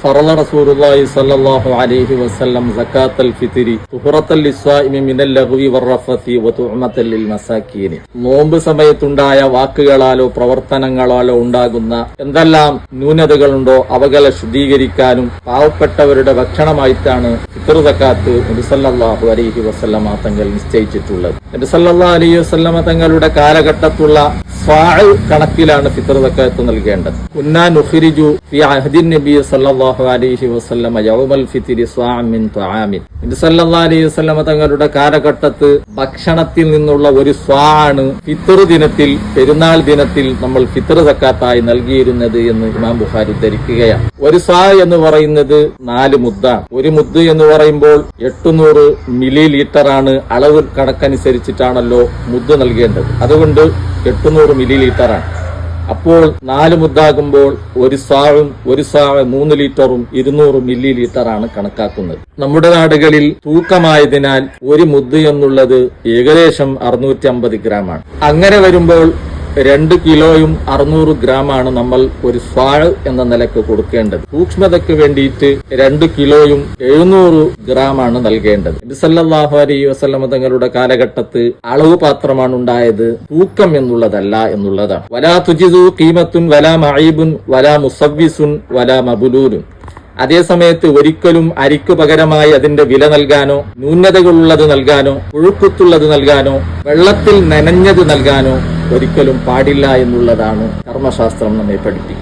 فرض رسول الله صلى الله عليه وسلم زكاة الفطر طهرة للصائم من اللغو والرفث وطعمة للمساكين. നോമ്പ് സമയത്തുണ്ടായ വാക്കുകളാലോ പ്രവർത്തനങ്ങളാലോ ഉണ്ടാകുന്ന എന്തെല്ലാം ന്യൂനതകളുണ്ടോ അവകളെ ശുദ്ധീകരിക്കാനും പാവപ്പെട്ടവരുടെ ഭക്ഷണമായിട്ടാണ് ഫിത്ർ സക്കാത്ത് നബി സല്ലല്ലാഹു അലൈഹി വസല്ലമ തങ്ങൾ നിശ്ചയിച്ചിട്ടുള്ളത്. നബി സല്ലല്ലാഹു അലൈഹി വസല്ലമ തങ്ങളുടെ കാലഘട്ടത്തുള്ള സ്വാഅ് കണക്കിലാണ് ഫിത്ർ സക്കാത്ത് നൽകേണ്ടത്. കുന്നാ നുഖ്രിജു ഫി അഹ്ദിൻ നബി സല്ലല്ലാഹു അലൈഹി വസല്ലമ യൗമൽ ഫിത്രി സ്വാഅൻ മിൻ തആമിൻ. നബി സല്ലല്ലാഹു അലൈഹി വസല്ലമ തങ്ങളുടെ കാലഘട്ടത്ത് ഭക്ഷണത്തിൽ നിന്നുള്ള ഒരു സ്വാഅാണ് ഫിത്ർ ദിനത്തിൽ, പെരുന്നാൾ ദിനത്തിൽ നമ്മൾ ഫിത്ർ സക്കാത്തായി നൽകിയിരുന്നത് എന്ന് ഇമാം ബുഖാരി ഉദ്ധരിക്കുകയാണ്. ഒരു സ്വാ എന്ന് പറയുന്നത് 4 മുദ്ദാണ്. ഒരു മുദ്ദ് എന്ന് പറയുമ്പോൾ 800 മില്ലി ലിറ്ററാണ്. അളവ് കണക്കനുസരിച്ചിട്ടാണല്ലോ മുദ്ദ് നൽകേണ്ടത്. അതുകൊണ്ട് 800 മില്ലി ലിറ്ററാണ്. അപ്പോൾ 4 മുദ്ദാകുമ്പോൾ ഒരു സാവും 3 ലിറ്ററും 200 മില്ലി ലിറ്ററാണ് കണക്കാക്കുന്നത്. നമ്മുടെ നാടുകളിൽ തൂക്കമായതിനാൽ ഒരു മുദ്ദ് എന്നുള്ളത് ഏകദേശം 650 ഗ്രാമാണ്. അങ്ങനെ വരുമ്പോൾ 2 കിലോയും 600 ഗ്രാമാണ് നമ്മൾ ഒരു സ്വാഴ് എന്ന നിലക്ക് കൊടുക്കേണ്ടത്. സൂക്ഷ്മതയ്ക്ക് വേണ്ടിയിട്ട് 2 കിലോയും 700 ഗ്രാമാണ് നൽകേണ്ടത്. നബി സല്ലല്ലാഹു അലൈഹി വസല്ലമ തങ്ങളുടെ കാലഘട്ടത്ത് അളവ് പാത്രമാണ് ഉണ്ടായത്, തൂക്കം എന്നുള്ളതല്ല എന്നുള്ളതാണ്. വലാ തുജിസു ഖീമത്തുൻ വലാ മഈബുൻ വലാ മുസവ്വിസുൻ വലാ മബ്ലൂലുൻ. അതേസമയത്ത് ഒരിക്കലും അരിക്ക് പകരമായി അതിന്റെ വില നൽകാനോ, ന്യൂനതകളുള്ളത് നൽകാനോ, പുഴുക്കുത്തുള്ളത് നൽകാനോ, വെള്ളത്തിൽ നനഞ്ഞത് നൽകാനോ ഒരിക്കലും പാടില്ല എന്നുള്ളതാണ് കർമ്മശാസ്ത്രം നമ്മെ പഠിപ്പിക്കുന്നത്.